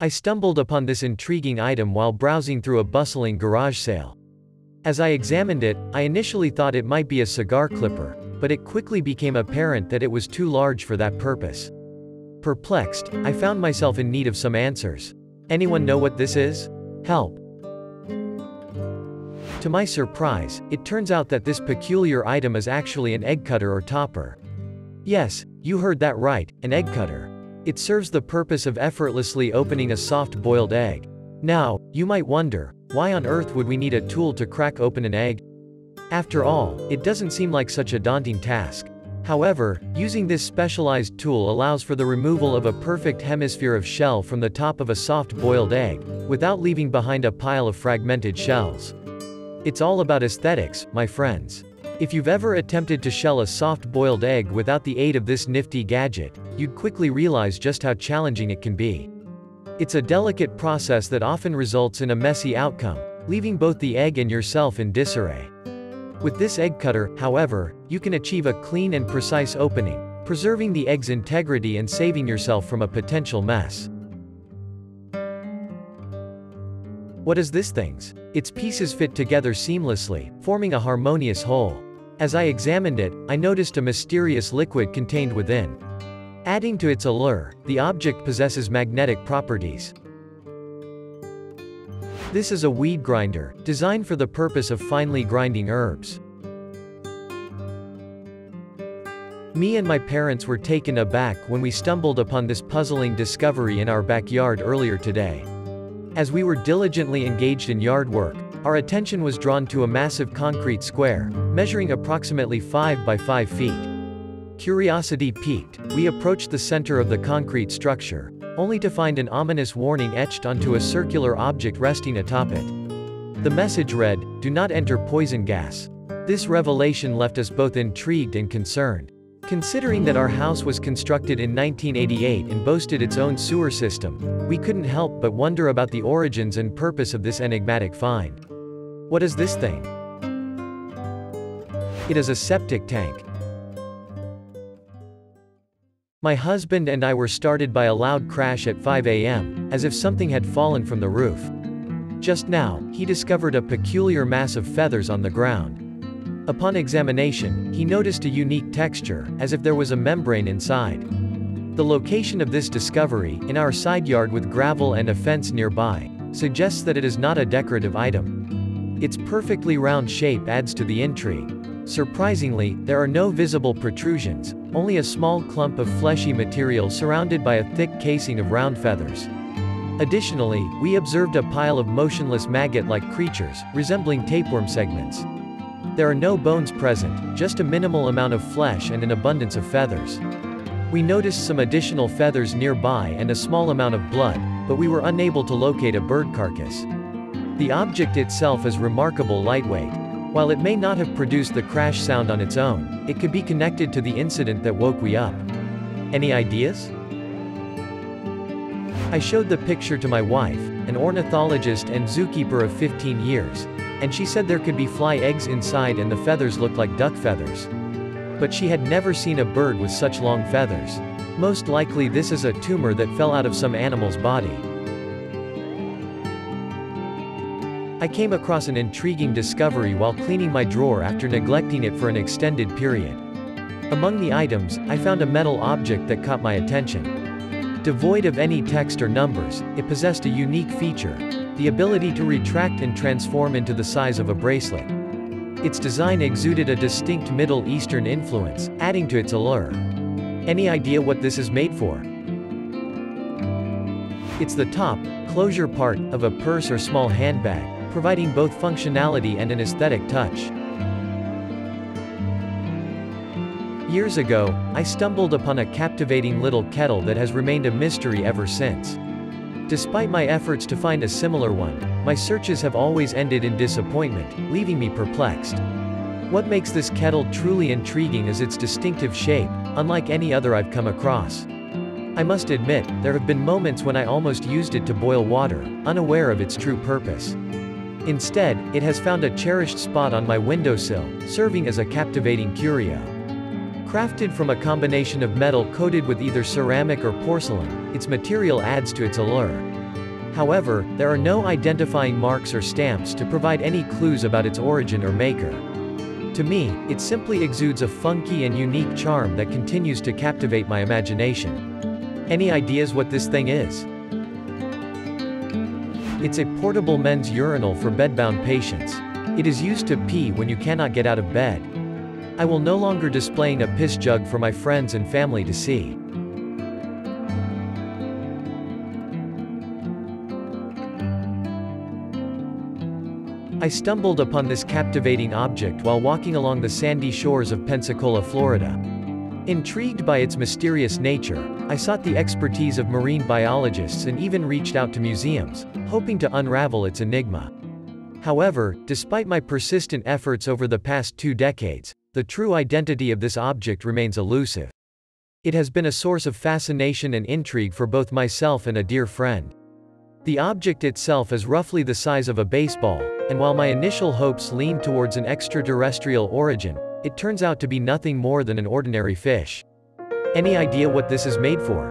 I stumbled upon this intriguing item while browsing through a bustling garage sale. As I examined it, I initially thought it might be a cigar clipper, but it quickly became apparent that it was too large for that purpose. Perplexed, I found myself in need of some answers. Anyone know what this is? Help. To my surprise, it turns out that this peculiar item is actually an egg cutter or topper. Yes, you heard that right, an egg cutter. It serves the purpose of effortlessly opening a soft-boiled egg. Now, you might wonder, why on earth would we need a tool to crack open an egg? After all, it doesn't seem like such a daunting task. However, using this specialized tool allows for the removal of a perfect hemisphere of shell from the top of a soft-boiled egg, without leaving behind a pile of fragmented shells. It's all about aesthetics, my friends. If you've ever attempted to shell a soft-boiled egg without the aid of this nifty gadget, you'd quickly realize just how challenging it can be. It's a delicate process that often results in a messy outcome, leaving both the egg and yourself in disarray. With this egg cutter, however, you can achieve a clean and precise opening, preserving the egg's integrity and saving yourself from a potential mess. What is this thing? Its pieces fit together seamlessly, forming a harmonious whole. As I examined it, I noticed a mysterious liquid contained within. Adding to its allure, the object possesses magnetic properties. This is a weed grinder, designed for the purpose of finely grinding herbs. Me and my parents were taken aback when we stumbled upon this puzzling discovery in our backyard earlier today. As we were diligently engaged in yard work, our attention was drawn to a massive concrete square, measuring approximately 5 by 5 feet. Curiosity piqued, we approached the center of the concrete structure, only to find an ominous warning etched onto a circular object resting atop it. The message read, "Do not enter poison gas." This revelation left us both intrigued and concerned. Considering that our house was constructed in 1988 and boasted its own sewer system, we couldn't help but wonder about the origins and purpose of this enigmatic find. What is this thing? It is a septic tank. My husband and I were startled by a loud crash at 5 a.m., as if something had fallen from the roof. Just now, he discovered a peculiar mass of feathers on the ground. Upon examination, he noticed a unique texture, as if there was a membrane inside. The location of this discovery, in our side yard with gravel and a fence nearby, suggests that it is not a decorative item. Its perfectly round shape adds to the intrigue. Surprisingly, there are no visible protrusions, only a small clump of fleshy material surrounded by a thick casing of round feathers. Additionally, we observed a pile of motionless maggot-like creatures, resembling tapeworm segments. There are no bones present, just a minimal amount of flesh and an abundance of feathers. We noticed some additional feathers nearby and a small amount of blood, but we were unable to locate a bird carcass. The object itself is remarkably lightweight. While it may not have produced the crash sound on its own, it could be connected to the incident that woke me up. Any ideas? I showed the picture to my wife, an ornithologist and zookeeper of 15 years, and she said there could be fly eggs inside and the feathers looked like duck feathers. But she had never seen a bird with such long feathers. Most likely this is a tumor that fell out of some animal's body. I came across an intriguing discovery while cleaning my drawer after neglecting it for an extended period. Among the items, I found a metal object that caught my attention. Devoid of any text or numbers, it possessed a unique feature: the ability to retract and transform into the size of a bracelet. Its design exuded a distinct Middle Eastern influence, adding to its allure. Any idea what this is made for? It's the top, closure part, of a purse or small handbag, providing both functionality and an aesthetic touch. Years ago, I stumbled upon a captivating little kettle that has remained a mystery ever since. Despite my efforts to find a similar one, my searches have always ended in disappointment, leaving me perplexed. What makes this kettle truly intriguing is its distinctive shape, unlike any other I've come across. I must admit, there have been moments when I almost used it to boil water, unaware of its true purpose. Instead, it has found a cherished spot on my windowsill, serving as a captivating curio. Crafted from a combination of metal coated with either ceramic or porcelain, its material adds to its allure. However, there are no identifying marks or stamps to provide any clues about its origin or maker. To me, it simply exudes a funky and unique charm that continues to captivate my imagination. Any ideas what this thing is? It's a portable men's urinal for bedbound patients. It is used to pee when you cannot get out of bed. I will no longer displaying a piss jug for my friends and family to see. I stumbled upon this captivating object while walking along the sandy shores of Pensacola, Florida. Intrigued by its mysterious nature, I sought the expertise of marine biologists and even reached out to museums, hoping to unravel its enigma. However, despite my persistent efforts over the past 2 decades, the true identity of this object remains elusive. It has been a source of fascination and intrigue for both myself and a dear friend. The object itself is roughly the size of a baseball, and while my initial hopes leaned towards an extraterrestrial origin, it turns out to be nothing more than an ordinary fish. Any idea what this is made for?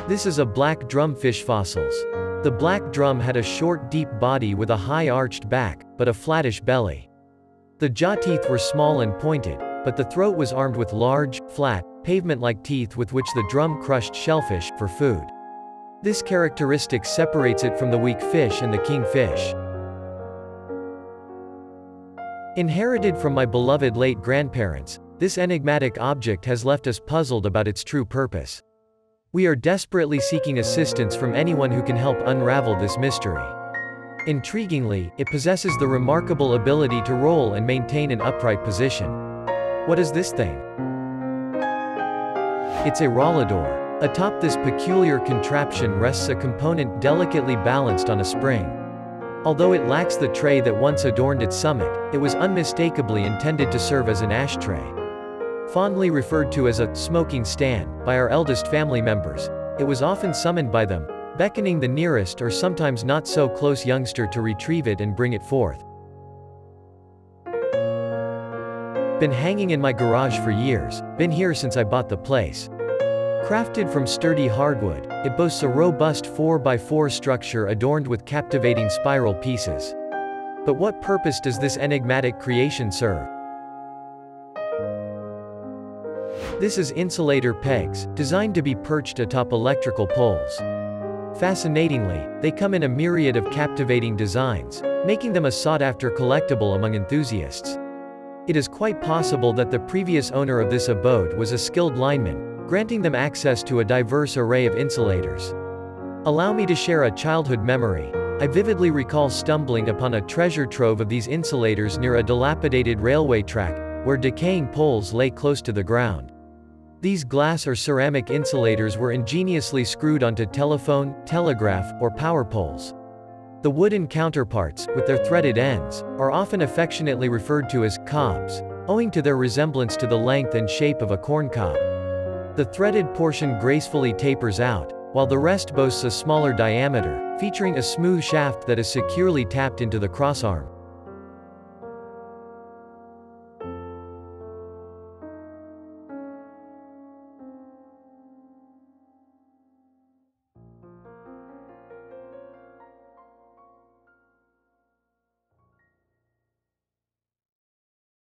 This is a black drumfish fossils. The black drum had a short deep body with a high arched back, but a flattish belly. The jaw teeth were small and pointed, but the throat was armed with large, flat, pavement-like teeth with which the drum crushed shellfish for food. This characteristic separates it from the weak fish and the kingfish. Inherited from my beloved late grandparents, this enigmatic object has left us puzzled about its true purpose. We are desperately seeking assistance from anyone who can help unravel this mystery. Intriguingly, it possesses the remarkable ability to roll and maintain an upright position. What is this thing? It's a rollador. Atop this peculiar contraption rests a component delicately balanced on a spring. Although it lacks the tray that once adorned its summit, it was unmistakably intended to serve as an ashtray. Fondly referred to as a smoking stand by our eldest family members, it was often summoned by them, beckoning the nearest or sometimes not so close youngster to retrieve it and bring it forth. Been hanging in my garage for years, been here since I bought the place. Crafted from sturdy hardwood, it boasts a robust 4x4 structure adorned with captivating spiral pieces. But what purpose does this enigmatic creation serve? This is insulator pegs, designed to be perched atop electrical poles. Fascinatingly, they come in a myriad of captivating designs, making them a sought-after collectible among enthusiasts. It is quite possible that the previous owner of this abode was a skilled lineman, granting them access to a diverse array of insulators. Allow me to share a childhood memory. I vividly recall stumbling upon a treasure trove of these insulators near a dilapidated railway track, where decaying poles lay close to the ground. These glass or ceramic insulators were ingeniously screwed onto telephone, telegraph, or power poles. The wooden counterparts, with their threaded ends, are often affectionately referred to as cobs, owing to their resemblance to the length and shape of a corn cob. The threaded portion gracefully tapers out, while the rest boasts a smaller diameter, featuring a smooth shaft that is securely tapped into the crossarm.